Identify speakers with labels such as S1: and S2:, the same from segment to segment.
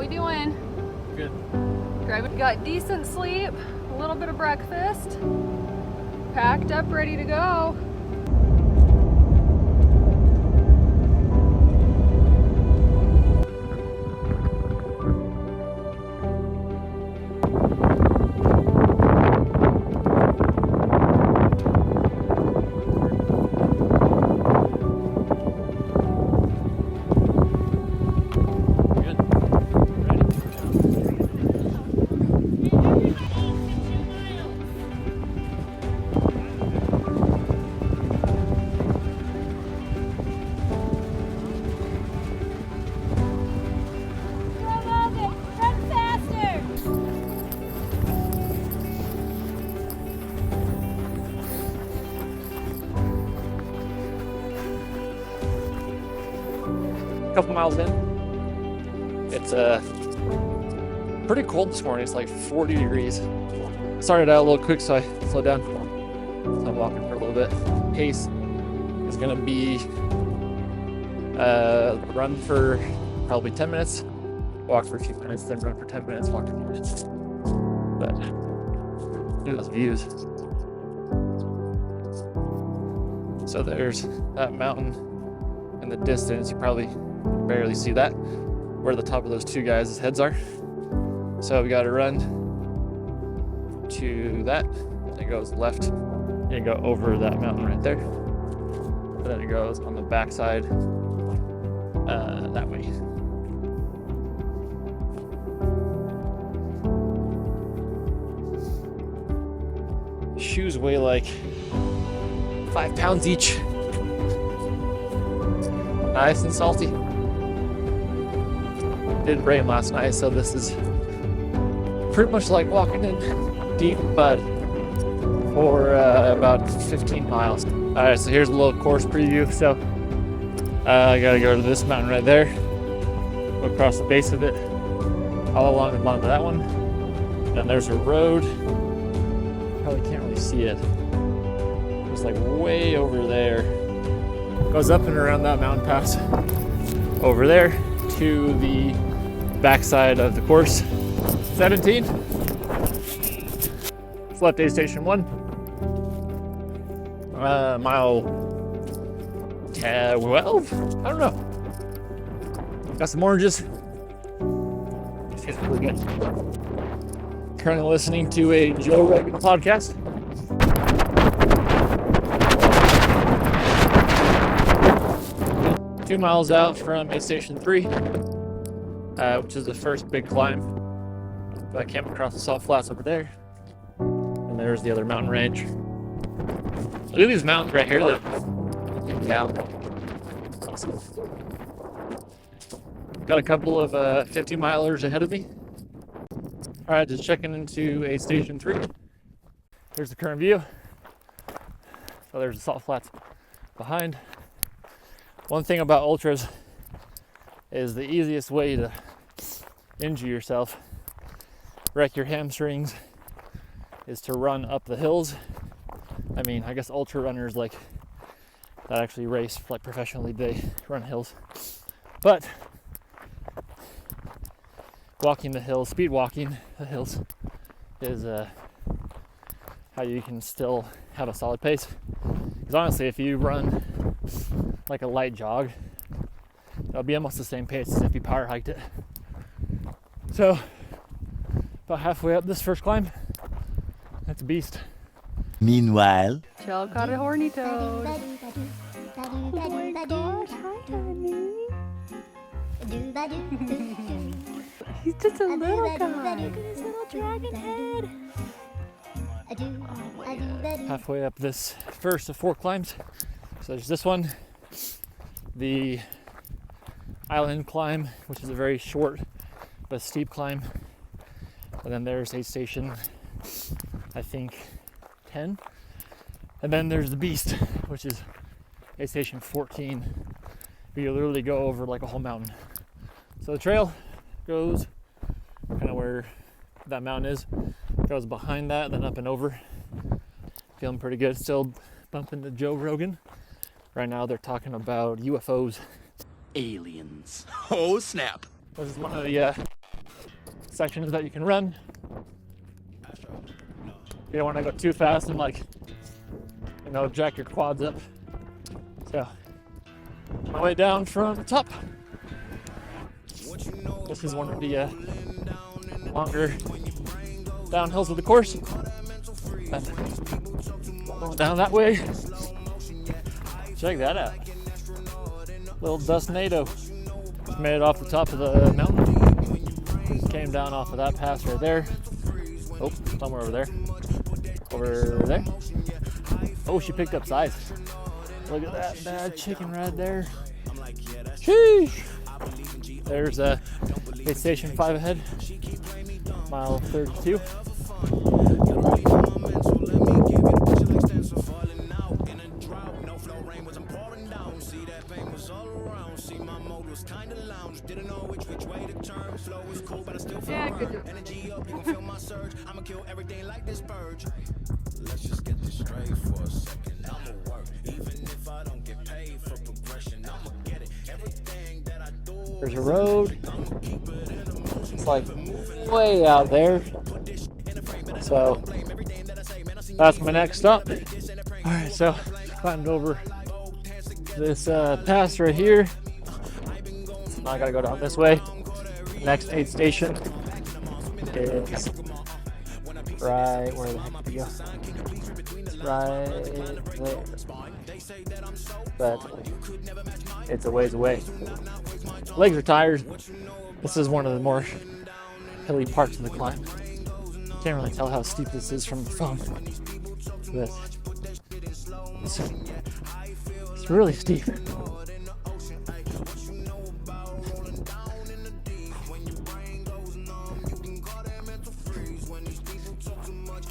S1: we doing?
S2: Good.
S1: Driving. Got decent sleep, a little bit of breakfast, packed up, ready to go.
S2: Couple miles in. It's pretty cold this morning. It's like 40 degrees. Started out a little quick, so I slowed down. So I'm walking for a little bit. Pace is gonna be run for probably 10 minutes, walk for a few minutes, then run for 10 minutes, walk for a few minutes. But look at those views. So there's that mountain in the distance. You probably barely see that, where the top of those two guys' heads are. So we got to run to that. It goes left and go over that mountain right there. And then it goes on the backside that way. Shoes weigh like 5 pounds each. Nice and salty. It did rain last night, so this is pretty much like walking in deep mud for about 15 miles. All right, so here's a little course preview. So I gotta go to this mountain right there, go across the base of it, all along the bottom of that one. And there's a road. Probably can't really see it. It's like way over there. Goes up and around that mountain pass over there to the backside of the course. 17. Left aid station 1. Mile 12? I don't know. Got some oranges. Tastes really good. Currently listening to a Joe Rogan podcast. Two miles out from aid station 3, which is the first big climb. I camped across the salt flats over there. And there's the other mountain range. Look at these mountains right here. Yeah. Awesome. Got a couple of 50 milers ahead of me. All right, just checking into aid station 3. Here's the current view. So there's the salt flats behind. One thing about ultras is the easiest way to injure yourself, wreck your hamstrings, is to run up the hills. I mean, I guess ultra runners like that actually race like professionally, they run hills. But walking the hills, speed walking the hills is how you can still have a solid pace. Because honestly, if you run like a light jog, that'll be almost the same pace as if you power hiked it. So about halfway up this first climb, that's a beast.
S3: Meanwhile,
S1: Jill got a horny toad. Oh my gosh, hi honey. He's just a little guy. Look at his little dragon head. Oh my God.
S2: Halfway up this first of 4 climbs. So there's this one, the island climb, which is a very short but steep climb. And then there's aid station, I think 10. And then there's the beast, which is aid station 14. You literally go over like a whole mountain. So the trail goes kind of where that mountain is, goes behind that, then up and over. Feeling pretty good. Still bumping to Joe Rogan. Right now they're talking about UFOs.
S3: aliens. Oh snap.
S2: This is one of the sections that you can run. You don't want to go too fast and like, you know, jack your quads up. So, my way down from the top. This is one of the longer downhills of the course. And going down that way. Check that out. Little Dustnado. Just made it off the top of the mountain. Just came down off of that pass right there. Oh, somewhere over there. Over there. Oh, she picked up size. Look at that bad chicken right there. Sheesh. There's aid station 5 ahead. Mile 32.
S1: Yeah, good job.
S4: Let's just get this straight for a second. I'ma work, even if I don't get paid for progression. I'ma get it. Everything that I do.
S2: There's a road. It's like way out there. So that's my next stop. All right, so climbed over this pass right here. Now I gotta go down this way. Next aid station is right where the heck did we go? Right there. But it's a ways away. Legs are tired. This is one of the more hilly parts of the climb. Can't really tell how steep this is from the phone. But it's really steep.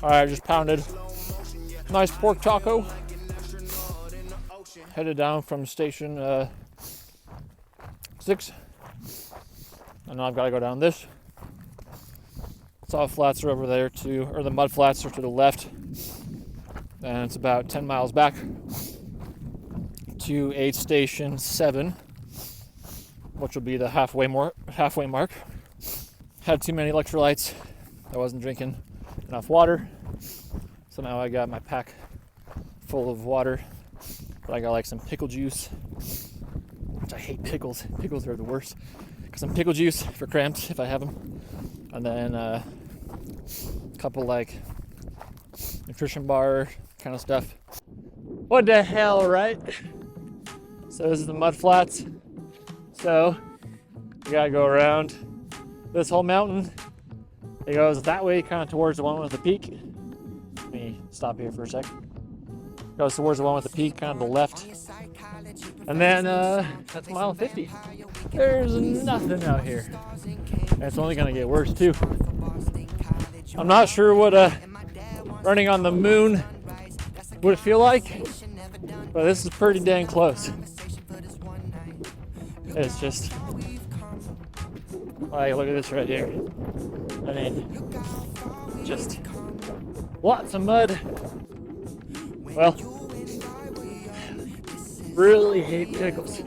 S2: Alright, I just pounded nice pork taco. Headed down from station 6. And now I've got to go down this. Soft flats are over there too, or the mud flats are to the left. And it's about 10 miles back to aid station 7, which will be the halfway mark. Had too many electrolytes. I wasn't drinking enough water. So now I got my pack full of water. But I got like some pickle juice, which I hate pickles. Pickles are the worst. Got some pickle juice for cramps if I have them. And then a couple like nutrition bar kind of stuff. What the hell, right? So this is the mud flats. So you gotta go around this whole mountain. It goes that way, kind of towards the one with the peak. Let me stop here for a sec. Goes towards the one with the peak, kind of the left. And then that's mile 50. There's nothing out here. And it's only gonna get worse too. I'm not sure what running on the moon would feel like, but this is pretty dang close. It's just like, look at this right here. I mean, just lots of mud. Well, really hate pickles.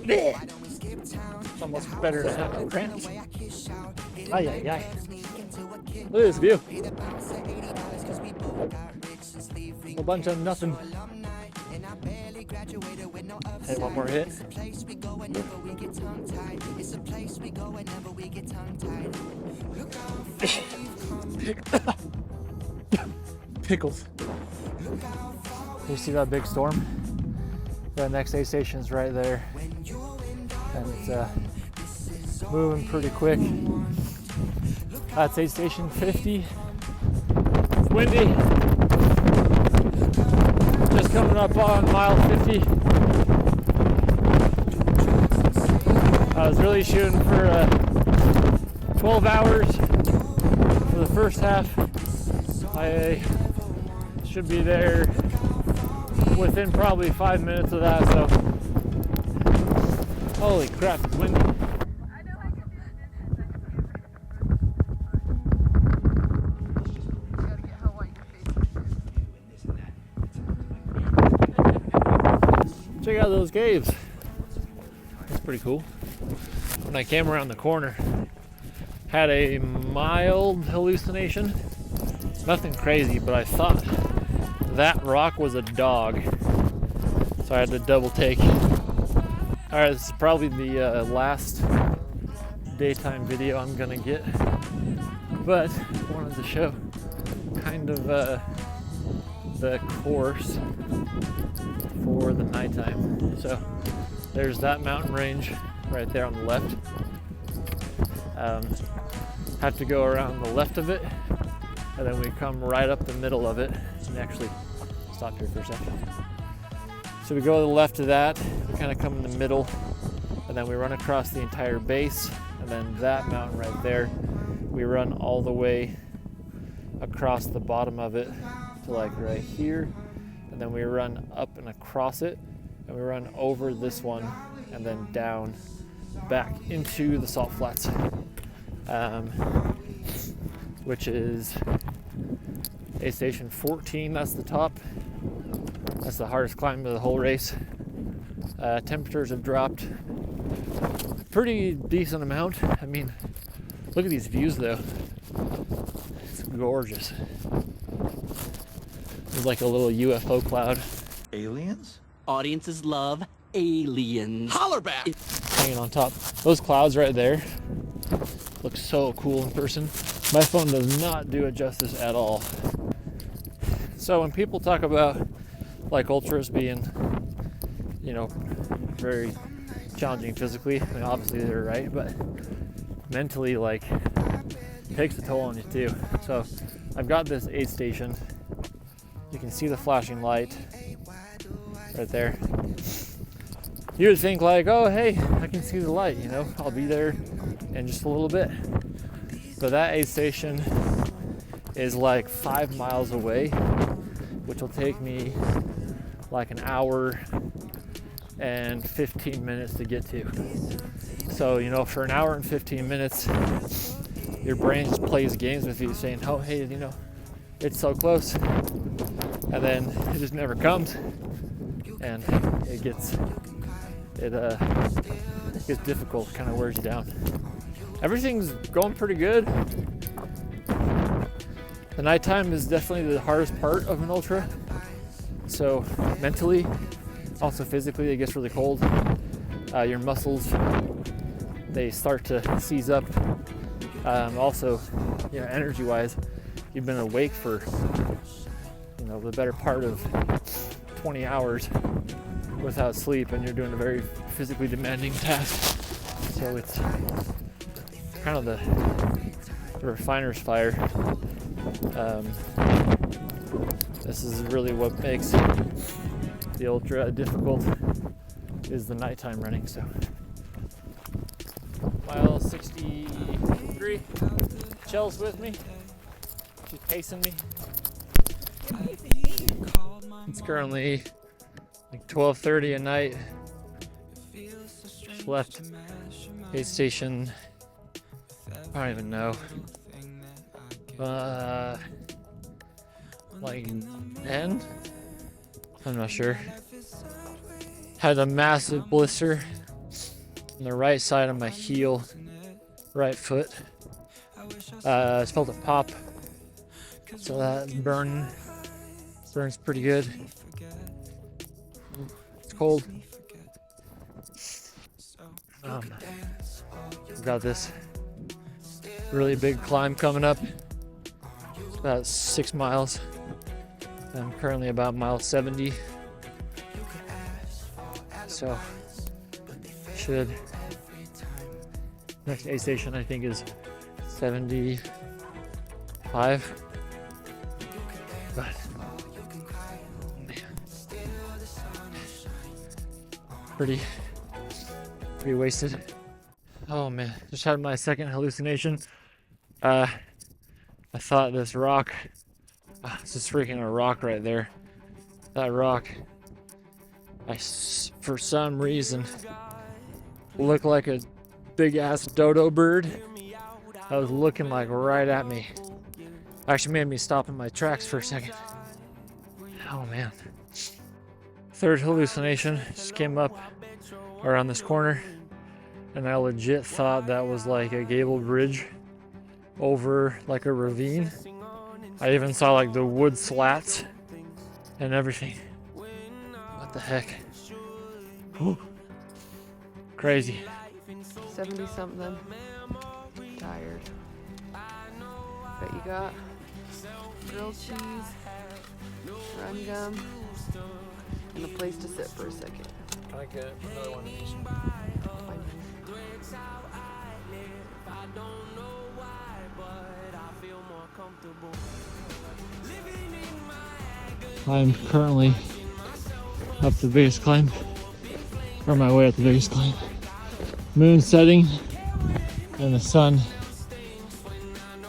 S2: It's almost better to have cramps. Ay, ay, ay. Look at this view. A bunch of nothing. Hey, one more hit. Pickles. You see that big storm? The next aid station's right there. And it's moving pretty quick. That's aid station 50. It's windy. Just coming up on mile 50. I was really shooting for 12 hours for the first half. I should be there within probably 5 minutes of that, so holy crap, it's windy. Check out those caves. That's pretty cool. When I came around the corner, had a mild hallucination. Nothing crazy, but I thought that rock was a dog. So I had to double take. Alright, this is probably the last daytime video I'm gonna get. But I wanted to show kind of the course for the nighttime. So there's that mountain range right there on the left. Have to go around the left of it, and then we come right up the middle of it. And actually, stop here for a second. So we go to the left of that, we kind of come in the middle, and then we run across the entire base, and then that mountain right there, we run all the way across the bottom of it to like right here, and then we run up and across it, and we run over this one, and then down back into the salt flats, which is aid station 14. That's the top. That's the hardest climb of the whole race. Temperatures have dropped a pretty decent amount. I mean, look at these views though. It's gorgeous. There's like a little UFO cloud.
S3: Aliens?
S5: Audiences love aliens. Holler back!
S2: Hanging on top. Those clouds right there look so cool in person. My phone does not do it justice at all. So when people talk about like ultras being, you know, very challenging physically, I mean, obviously they're right, but mentally, like, it takes a toll on you too. So I've got this aid station. You can see the flashing light right there. You would think like, oh hey, I can see the light, you know, I'll be there in just a little bit. But that aid station is like 5 miles away, which will take me like an hour and 15 minutes to get to. So, you know, for an hour and 15 minutes, your brain just plays games with you saying, oh hey, you know, it's so close. And then it just never comes. And it gets difficult, kind of wears you down. Everything's going pretty good. The nighttime is definitely the hardest part of an ultra. So mentally, also physically, it gets really cold. Your muscles, they start to seize up. Also, you know, energy-wise, you've been awake for, you know, the better part of 20 hours without sleep, and you're doing a very physically demanding task. So it's kind of the refiner's fire. This is really what makes the ultra difficult, is the nighttime running. So mile 63, Chel's with me, she's pacing me. It's currently like 12:30 at night. Just left aid station, I don't even know, like 10? I'm not sure. Had a massive blister on the right side of my heel, right foot. It's felt a pop, so that burns pretty good. It's cold. I've got this really big climb coming up. It's about 6 miles. I'm currently about mile 70. So next aid station I think is 75. But pretty wasted. Oh man, just had my second hallucination. I thought this rock, this is freaking a rock right there. That rock, for some reason, looked like a big ass dodo bird that was looking like right at me. Actually made me stop in my tracks for a second. Oh man. third hallucination just came up around this corner, and I legit thought that was like a gable bridge over like a ravine. I even saw like the wood slats and everything. What the heck? Whew. Crazy.
S1: 70 something. Tired. Bet you got grilled cheese, run gum, and a place to sit for a second.
S2: Can I get another one of these? I'm currently up the biggest climb, or my way up the biggest climb. Moon setting, and the sun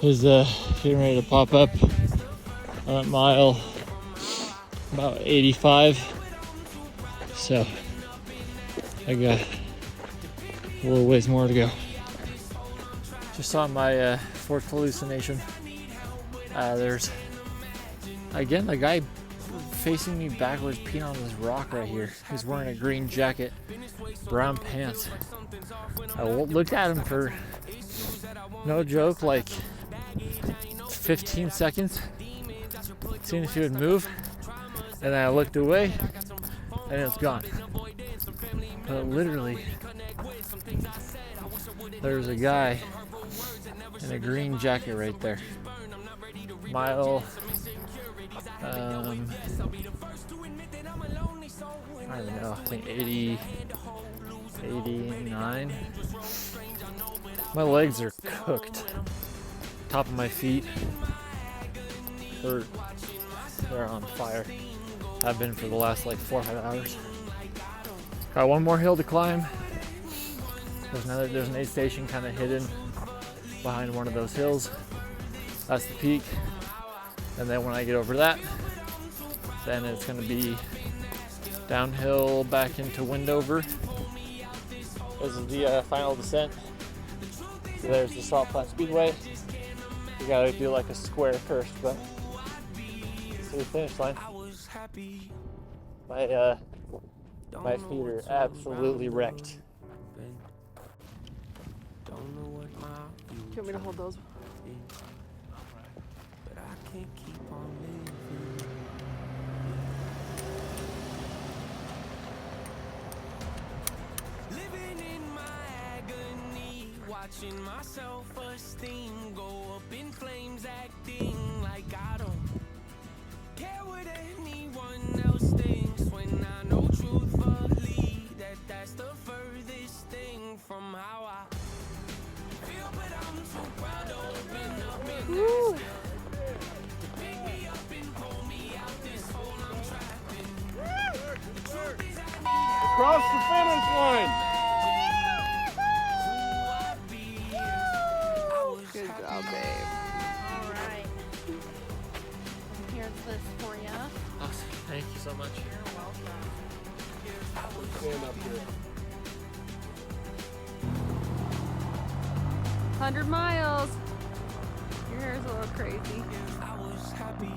S2: is getting ready to pop up on mile about 85. So I got a little ways more to go. Just saw my fourth hallucination. There's again the guy facing me backwards peeing on this rock right here. He's wearing a green jacket, brown pants. I looked at him for, no joke, like 15 seconds, seeing if he would move, and then I looked away and it's gone. But literally, there's a guy in a green jacket right there. Mile, I don't know, I think 80, 89. My legs are cooked. Top of my feet hurt. They're on fire. I've been for the last like 4 or 5 hours. Got one more hill to climb. There's an aid station kind of hidden behind one of those hills. That's the peak. And then when I get over that, then it's going to be downhill back into Windover. This is the final descent. So there's the Salt Flat Speedway. You gotta do like a square first, but to the finish line. My feet are absolutely wrecked.
S1: Do you want me to hold those?
S6: Watching my self-esteem go up in flames, acting like I don't care what anyone else thinks, when I know truthfully that that's the furthest thing from how I feel. But I'm too proud to open up in
S1: Woo.
S6: pick me up and pull me out this hole I'm trapped in. The truth is I
S7: Cross the finish line.
S1: Good job, babe.
S8: All right. Here's this for you.
S2: Awesome. Thank you so much.
S8: You're welcome.
S7: Stand up here.
S1: 100 miles. Your hair's a little crazy.
S6: was happy.